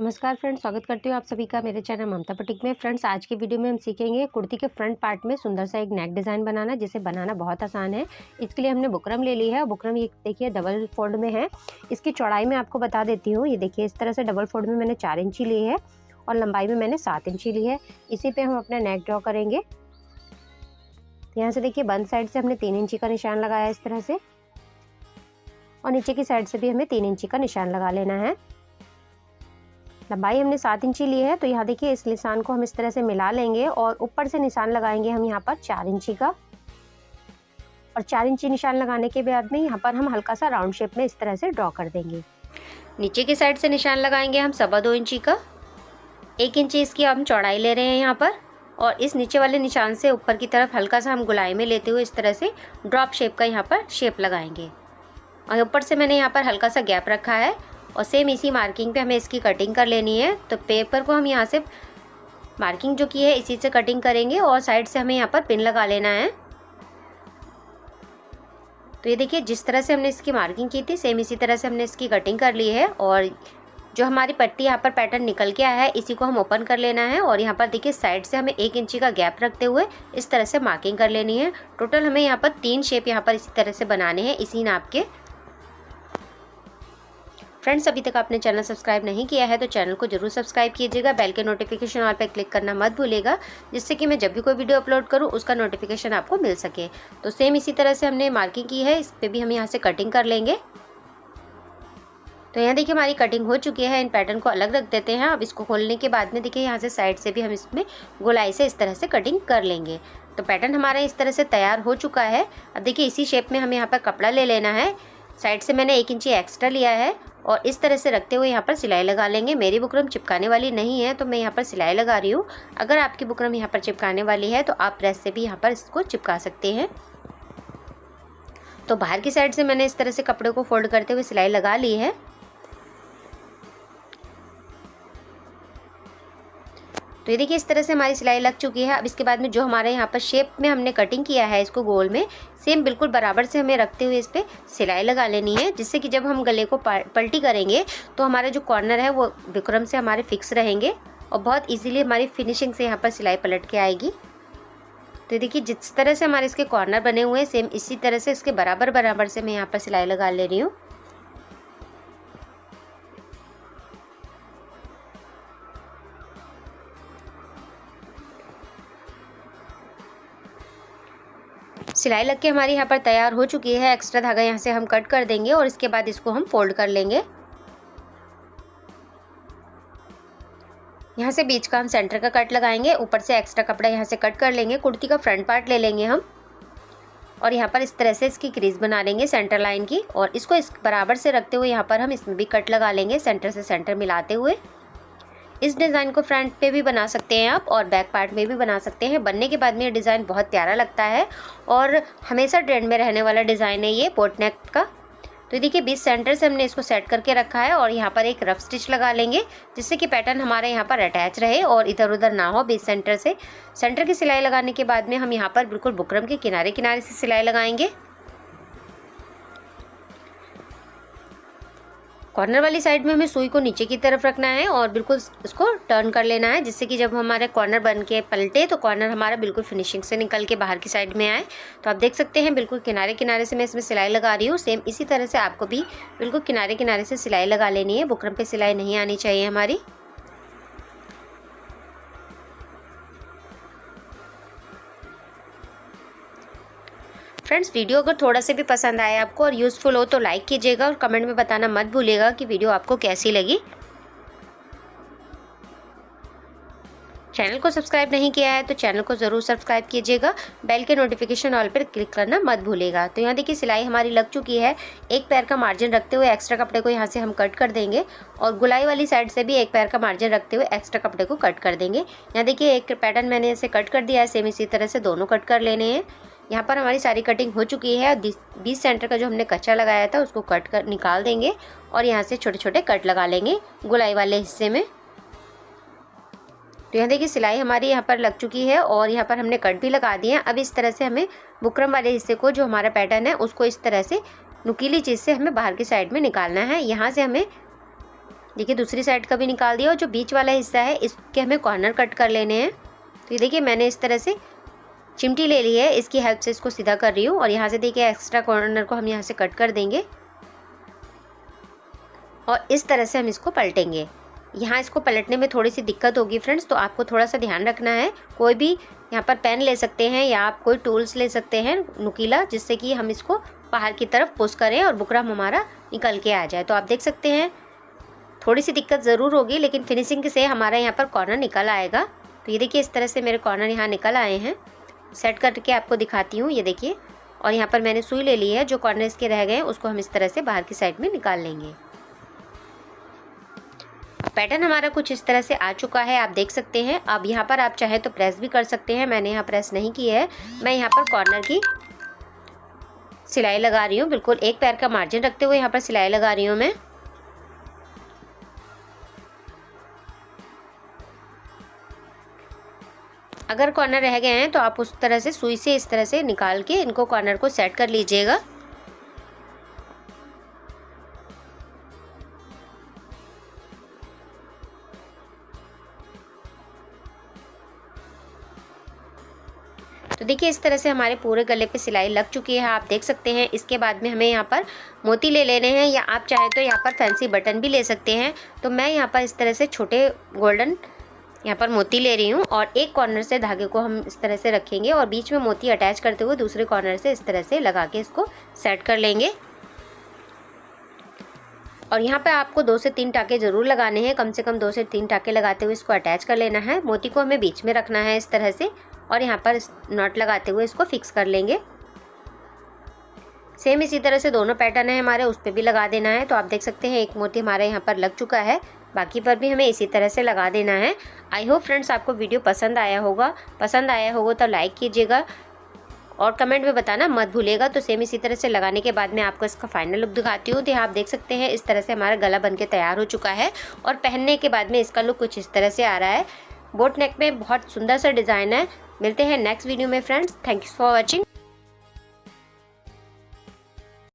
नमस्कार फ्रेंड्स, स्वागत करती हूँ आप सभी का मेरे चैनल ममता बुटीक में। फ्रेंड्स, आज की वीडियो में हम सीखेंगे कुर्ती के फ्रंट पार्ट में सुंदर सा एक नेक डिज़ाइन बनाना, जिसे बनाना बहुत आसान है। इसके लिए हमने बुकरम ले ली है और बुकरम ये देखिए डबल फोल्ड में है। इसकी चौड़ाई मैं आपको बता देती हूँ। ये देखिए इस तरह से डबल फोल्ड में मैंने 4 इंची ली है और लंबाई में मैंने 7 इंची ली है। इसी पे हम अपना नेक ड्रॉ करेंगे। तो यहाँ से देखिए बंद साइड से हमने 3 इंची का निशान लगाया इस तरह से, और नीचे की साइड से भी हमें 3 इंची का निशान लगा लेना है। लंबाई हमने 7 इंची ली है, तो यहाँ देखिए इस निशान को हम इस तरह से मिला लेंगे और ऊपर से निशान लगाएंगे हम यहाँ पर 4 इंची का। और 4 इंची निशान लगाने के बाद में यहाँ पर हम हल्का सा राउंड शेप में इस तरह से ड्रॉ कर देंगे। नीचे की साइड से निशान लगाएंगे हम 2.25 इंची का। 1 इंची इसकी हम चौड़ाई ले रहे हैं यहाँ पर, और इस नीचे वाले निशान से ऊपर की तरफ हल्का सा हम गुलाई में लेते हुए इस तरह से ड्रॉप शेप का यहाँ पर शेप लगाएंगे। और ऊपर से मैंने यहाँ पर हल्का सा गैप रखा है और सेम इसी मार्किंग पे हमें इसकी कटिंग कर लेनी है। तो पेपर को हम यहाँ से मार्किंग जो की है इसी से कटिंग करेंगे और साइड से हमें यहाँ पर पिन लगा लेना है। तो ये देखिए जिस तरह से हमने इसकी मार्किंग की थी सेम इसी तरह से हमने इसकी कटिंग कर ली है। और जो हमारी पट्टी यहाँ पर पैटर्न निकल के आया है इसी को हम ओपन कर लेना है। और यहाँ पर देखिए साइड से हमें 1 इंची का गैप रखते हुए इस तरह से मार्किंग कर लेनी है। टोटल हमें यहाँ पर 3 शेप यहाँ पर इसी तरह से बनाने हैं इसी नाप के। फ्रेंड्स, अभी तक आपने चैनल सब्सक्राइब नहीं किया है तो चैनल को जरूर सब्सक्राइब कीजिएगा। बेल के नोटिफिकेशन ऑल पर क्लिक करना मत भूलिएगा, जिससे कि मैं जब भी कोई वीडियो अपलोड करूं उसका नोटिफिकेशन आपको मिल सके। तो सेम इसी तरह से हमने मार्किंग की है, इस पर भी हम यहाँ से कटिंग कर लेंगे। तो यहाँ देखिए हमारी कटिंग हो चुकी है। इन पैटर्न को अलग रख देते हैं। अब इसको खोलने के बाद में देखिए यहाँ से साइड से भी हम इसमें गोलाई से इस तरह से कटिंग कर लेंगे। तो पैटर्न हमारा इस तरह से तैयार हो चुका है। अब देखिए इसी शेप में हमें यहाँ पर कपड़ा ले लेना है। साइड से मैंने 1 इंची एक्स्ट्रा लिया है और इस तरह से रखते हुए यहाँ पर सिलाई लगा लेंगे। मेरी बुकरम चिपकाने वाली नहीं है तो मैं यहाँ पर सिलाई लगा रही हूँ। अगर आपकी बुकरम यहाँ पर चिपकाने वाली है तो आप प्रेस से भी यहाँ पर इसको चिपका सकते हैं। तो बाहर की साइड से मैंने इस तरह से कपड़े को फोल्ड करते हुए सिलाई लगा ली है। तो ये देखिए इस तरह से हमारी सिलाई लग चुकी है। अब इसके बाद में जो हमारे यहाँ पर शेप में हमने कटिंग किया है इसको गोल में, सेम बिल्कुल बराबर से हमें रखते हुए इस पर सिलाई लगा लेनी है, जिससे कि जब हम गले को पलटी करेंगे तो हमारे जो कॉर्नर है वो बुकरम से हमारे फिक्स रहेंगे और बहुत इजीली हमारी फिनिशिंग से यहाँ पर सिलाई पलट के आएगी। तो देखिए जिस तरह से हमारे इसके कॉर्नर बने हुए हैं सेम इसी तरह से इसके बराबर बराबर से मैं यहाँ पर सिलाई लगा ले रही हूँ। सिलाई लग के हमारी यहाँ पर तैयार हो चुकी है। एक्स्ट्रा धागा यहाँ से हम कट कर देंगे और इसके बाद इसको हम फोल्ड कर लेंगे। यहाँ से बीच का हम सेंटर का कट लगाएंगे, ऊपर से एक्स्ट्रा कपड़ा यहाँ से कट कर लेंगे। कुर्ती का फ्रंट पार्ट ले लेंगे हम और यहाँ पर इस तरह से इसकी क्रीज बना लेंगे सेंटर लाइन की, और इसको इस बराबर से रखते हुए यहाँ पर हम इसमें भी कट लगा लेंगे सेंटर से सेंटर मिलाते हुए। इस डिज़ाइन को फ्रंट पे भी बना सकते हैं आप और बैक पार्ट में भी बना सकते हैं। बनने के बाद में ये डिज़ाइन बहुत प्यारा लगता है और हमेशा ट्रेंड में रहने वाला डिज़ाइन है ये बोट नेक का। तो देखिए बीच सेंटर से हमने इसको सेट करके रखा है और यहाँ पर एक रफ स्टिच लगा लेंगे, जिससे कि पैटर्न हमारे यहाँ पर अटैच रहे और इधर उधर ना हो। बीच सेंटर से सेंटर की सिलाई लगाने के बाद में हम यहाँ पर बिल्कुल बुकरम के किनारे किनारे से सिलाई लगाएंगे। कॉर्नर वाली साइड में हमें सुई को नीचे की तरफ रखना है और बिल्कुल इसको टर्न कर लेना है, जिससे कि जब हमारे कॉर्नर बन के पलटे तो कॉर्नर हमारा बिल्कुल फिनिशिंग से निकल के बाहर की साइड में आए। तो आप देख सकते हैं बिल्कुल किनारे किनारे से मैं इसमें सिलाई लगा रही हूँ। सेम इसी तरह से आपको भी बिल्कुल किनारे किनारे से सिलाई लगा लेनी है। बुकरम पे सिलाई नहीं आनी चाहिए हमारी। फ्रेंड्स, वीडियो अगर थोड़ा सा भी पसंद आए आपको और यूज़फुल हो तो लाइक कीजिएगा और कमेंट में बताना मत भूलिएगा कि वीडियो आपको कैसी लगी। चैनल को सब्सक्राइब नहीं किया है तो चैनल को ज़रूर सब्सक्राइब कीजिएगा। बेल के नोटिफिकेशन ऑल पर क्लिक करना मत भूलिएगा। तो यहाँ देखिए सिलाई हमारी लग चुकी है। एक पैर का मार्जिन रखते हुए एक्स्ट्रा कपड़े को यहाँ से हम कट कर देंगे और गुलाई वाली साइड से भी एक पैर का मार्जिन रखते हुए एक्स्ट्रा कपड़े को कट कर देंगे। यहाँ देखिए एक पैटर्न मैंने इसे कट कर दिया है, सेम इसी तरह से दोनों कट कर लेने हैं। यहाँ पर हमारी सारी कटिंग हो चुकी है। बीच सेंटर का जो हमने कच्चा लगाया था उसको कट कर निकाल देंगे और यहाँ से छोटे छोटे कट लगा लेंगे गुलाई वाले हिस्से में। तो यहाँ देखिए सिलाई हमारी यहाँ पर लग चुकी है और यहाँ पर हमने कट भी लगा दिए हैं। अब इस तरह से हमें बुकरम वाले हिस्से को जो हमारा पैटर्न है उसको इस तरह से नुकीली चीज़ से हमें बाहर की साइड में निकालना है। यहाँ से हमें देखिए दूसरी साइड का भी निकाल दिया और जो बीच वाला हिस्सा है इसके हमें कॉर्नर कट कर लेने हैं। तो ये देखिए मैंने इस तरह से चिमटी ले ली है, इसकी हेल्प से इसको सीधा कर रही हूँ और यहाँ से देखिए एक्स्ट्रा कॉर्नर को हम यहाँ से कट कर देंगे और इस तरह से हम इसको पलटेंगे। यहाँ इसको पलटने में थोड़ी सी दिक्कत होगी फ्रेंड्स, तो आपको थोड़ा सा ध्यान रखना है। कोई भी यहाँ पर पेन ले सकते हैं या आप कोई टूल्स ले सकते हैं नुकीला, जिससे कि हम इसको बाहर की तरफ पुश करें और बुकरम हमारा निकल के आ जाए। तो आप देख सकते हैं थोड़ी सी दिक्कत ज़रूर होगी, लेकिन फिनिशिंग से हमारा यहाँ पर कॉर्नर निकल आएगा। तो ये देखिए इस तरह से मेरे कॉर्नर यहाँ निकल आए हैं। सेट करके आपको दिखाती हूँ, ये देखिए। और यहाँ पर मैंने सुई ले ली है, जो कॉर्नर इसके रह गए हैं उसको हम इस तरह से बाहर की साइड में निकाल लेंगे। पैटर्न हमारा कुछ इस तरह से आ चुका है, आप देख सकते हैं। अब यहाँ पर आप चाहे तो प्रेस भी कर सकते हैं, मैंने यहाँ प्रेस नहीं की है। मैं यहाँ पर कॉर्नर की सिलाई लगा रही हूँ, बिल्कुल एक पैर का मार्जिन रखते हुए यहाँ पर सिलाई लगा रही हूँ मैं। अगर कॉर्नर रह गए हैं तो आप उस तरह से सुई से इस तरह से निकाल के इनको कॉर्नर को सेट कर लीजिएगा। तो देखिए इस तरह से हमारे पूरे गले पे सिलाई लग चुकी है, आप देख सकते हैं। इसके बाद में हमें यहाँ पर मोती ले लेने हैं, या आप चाहे तो यहाँ पर फैंसी बटन भी ले सकते हैं। तो मैं यहाँ पर इस तरह से छोटे गोल्डन यहाँ पर मोती ले रही हूँ और एक कॉर्नर से धागे को हम इस तरह से रखेंगे और बीच में मोती अटैच करते हुए दूसरे कॉर्नर से इस तरह से लगा के इसको सेट कर लेंगे। और यहाँ पे आपको 2 से 3 टाके ज़रूर लगाने हैं, कम से कम 2 से 3 टाके लगाते हुए इसको अटैच कर लेना है। मोती को हमें बीच में रखना है इस तरह से और यहाँ पर नॉट लगाते हुए इसको फिक्स कर लेंगे। सेम इसी तरह से दोनों पैटर्न है हमारे, उस पर भी लगा देना है। तो आप देख सकते हैं एक मोती हमारे यहाँ पर लग चुका है, बाकी पर भी हमें इसी तरह से लगा देना है। आई होप फ्रेंड्स आपको वीडियो पसंद आया होगा तो लाइक कीजिएगा और कमेंट में बताना मत भूलिएगा। तो सेम इसी तरह से लगाने के बाद मैं आपको इसका फाइनल लुक दिखाती हूँ। तो आप देख सकते हैं इस तरह से हमारा गला बनके तैयार हो चुका है और पहनने के बाद में इसका लुक कुछ इस तरह से आ रहा है। बोट नेक में बहुत सुंदर सा डिज़ाइन है। मिलते हैं नेक्स्ट वीडियो में फ्रेंड्स, थैंक्स फॉर वॉचिंग।